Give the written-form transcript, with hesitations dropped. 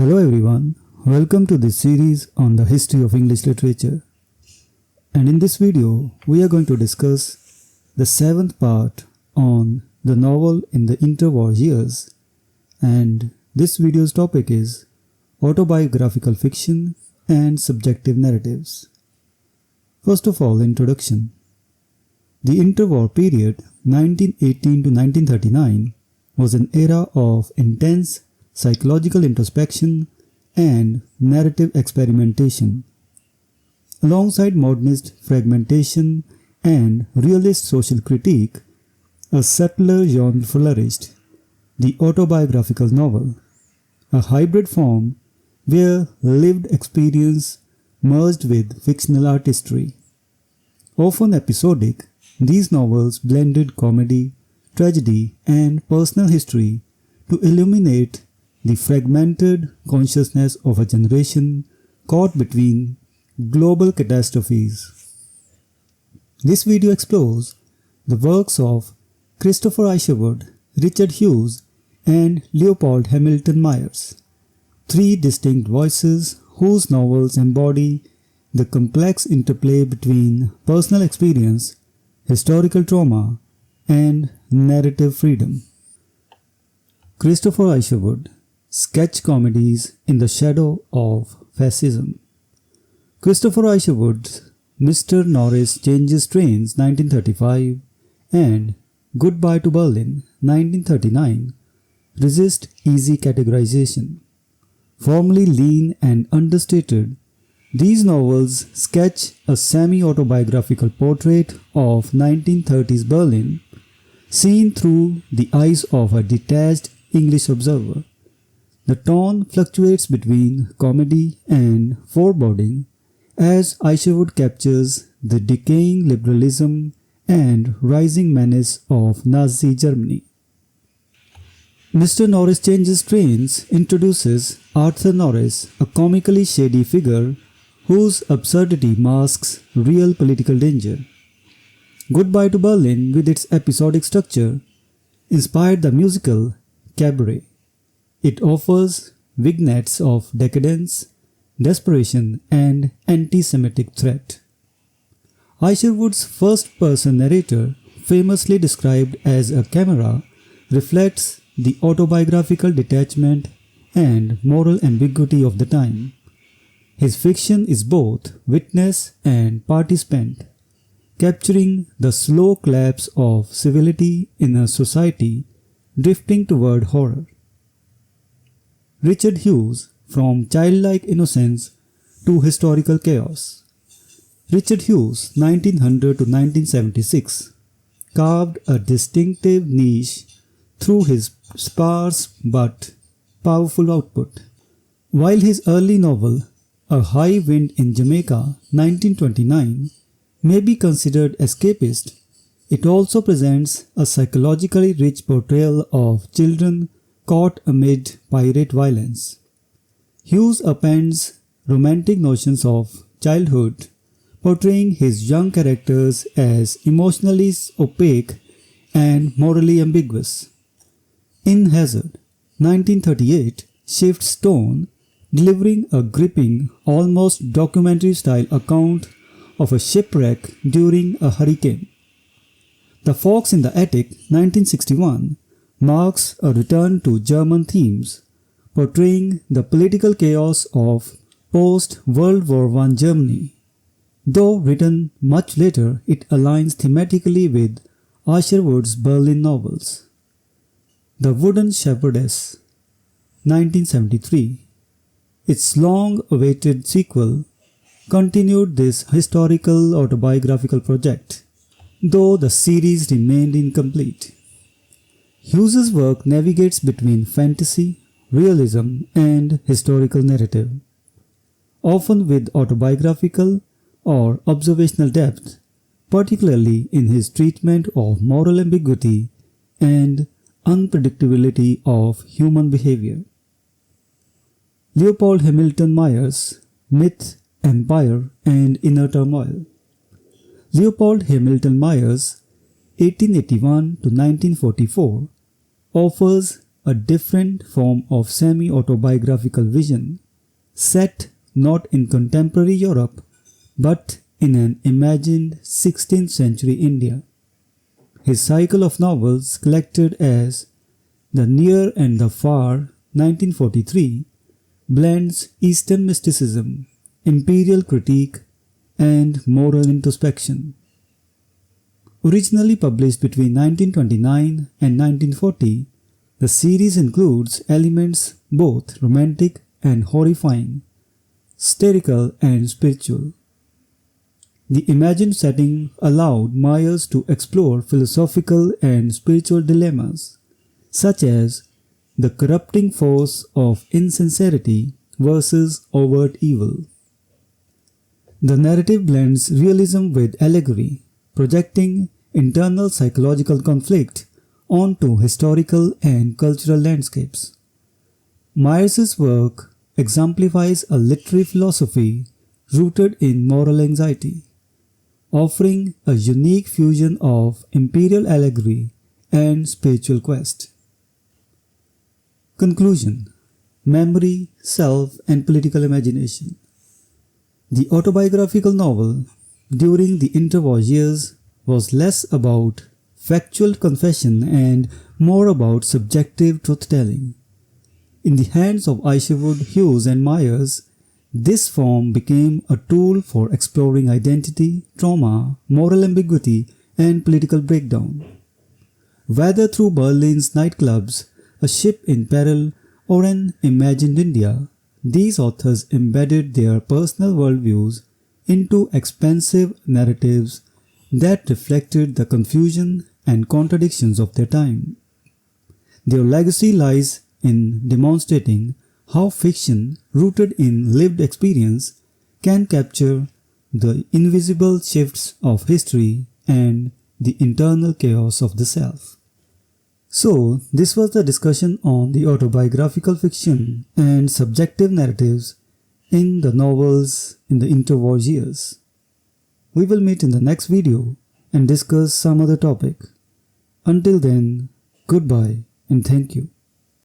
Hello everyone, welcome to this series on the history of English literature. And in this video, we are going to discuss the 7th part on the novel in the interwar years. And this video's topic is autobiographical fiction and subjective narratives. First of all, introduction. The interwar period 1918 to 1939 was an era of intense psychological introspection and narrative experimentation. Alongside modernist fragmentation and realist social critique, a subtler genre flourished, the autobiographical novel, a hybrid form where lived experience merged with fictional artistry. Often episodic, these novels blended comedy, tragedy, and personal history to illuminate the fragmented consciousness of a generation caught between global catastrophes. This video explores the works of Christopher Isherwood, Richard Hughes, and Leopold Hamilton Myers, three distinct voices whose novels embody the complex interplay between personal experience, historical trauma, and narrative freedom. Christopher Isherwood, Sketch Comedies in the Shadow of Fascism. Christopher Isherwood's Mr. Norris Changes Trains 1935 and Goodbye to Berlin 1939 resist easy categorization. Formerly lean and understated, these novels sketch a semi-autobiographical portrait of 1930s Berlin seen through the eyes of a detached English observer. The tone fluctuates between comedy and foreboding as Isherwood captures the decaying liberalism and rising menace of Nazi Germany. Mr. Norris Changes Trains introduces Arthur Norris, a comically shady figure whose absurdity masks real political danger. Goodbye to Berlin, with its episodic structure, inspired the musical Cabaret. It offers vignettes of decadence, desperation, and anti-Semitic threat. Isherwood's first-person narrator, famously described as a chimera, reflects the autobiographical detachment and moral ambiguity of the time. His fiction is both witness and participant, capturing the slow collapse of civility in a society drifting toward horror. Richard Hughes, From Childlike Innocence to Historical Chaos. Richard Hughes, 1900 to 1976, carved a distinctive niche through his sparse but powerful output. While his early novel, A High Wind in Jamaica, 1929, may be considered escapist, it also presents a psychologically rich portrayal of children caught amid pirate violence. Hughes appends romantic notions of childhood, portraying his young characters as emotionally opaque and morally ambiguous. In Hazard, 1938, shifts tone, delivering a gripping, almost documentary-style account of a shipwreck during a hurricane. The Fox in the Attic, 1961, marks a return to German themes, portraying the political chaos of post-World War I Germany. Though written much later, it aligns thematically with Isherwood's Berlin novels. The Wooden Shepherdess, 1973, its long-awaited sequel, continued this historical autobiographical project, though the series remained incomplete. Hughes's work navigates between fantasy, realism, and historical narrative, often with autobiographical or observational depth, particularly in his treatment of moral ambiguity and unpredictability of human behavior. Leopold Hamilton Myers, Myth, Empire, and Inner Turmoil. Leopold Hamilton Myers, 1881 to 1944, offers a different form of semi-autobiographical vision, set not in contemporary Europe, but in an imagined 16th century India. His cycle of novels, collected as The Near and the Far 1943, blends Eastern mysticism, imperial critique, and moral introspection. Originally published between 1929 and 1940, the series includes elements both romantic and horrifying, satirical and spiritual. The imagined setting allowed Myers to explore philosophical and spiritual dilemmas, such as the corrupting force of insincerity versus overt evil. The narrative blends realism with allegory, projecting internal psychological conflict onto historical and cultural landscapes. Myers's work exemplifies a literary philosophy rooted in moral anxiety, offering a unique fusion of imperial allegory and spiritual quest. Conclusion: Memory, Self, and Political Imagination. The autobiographical novel during the interwar years was less about factual confession and more about subjective truth-telling. In the hands of Isherwood, Hughes, and Myers, this form became a tool for exploring identity, trauma, moral ambiguity, and political breakdown. Whether through Berlin's nightclubs, A Ship in Peril, or an imagined India, these authors embedded their personal worldviews into expansive narratives that reflected the confusion and contradictions of their time. Their legacy lies in demonstrating how fiction, rooted in lived experience, can capture the invisible shifts of history and the internal chaos of the self. So, this was the discussion on the autobiographical fiction and subjective narratives in the novels in the interwar years. We will meet in the next video and discuss some other topic. Until then, goodbye and thank you.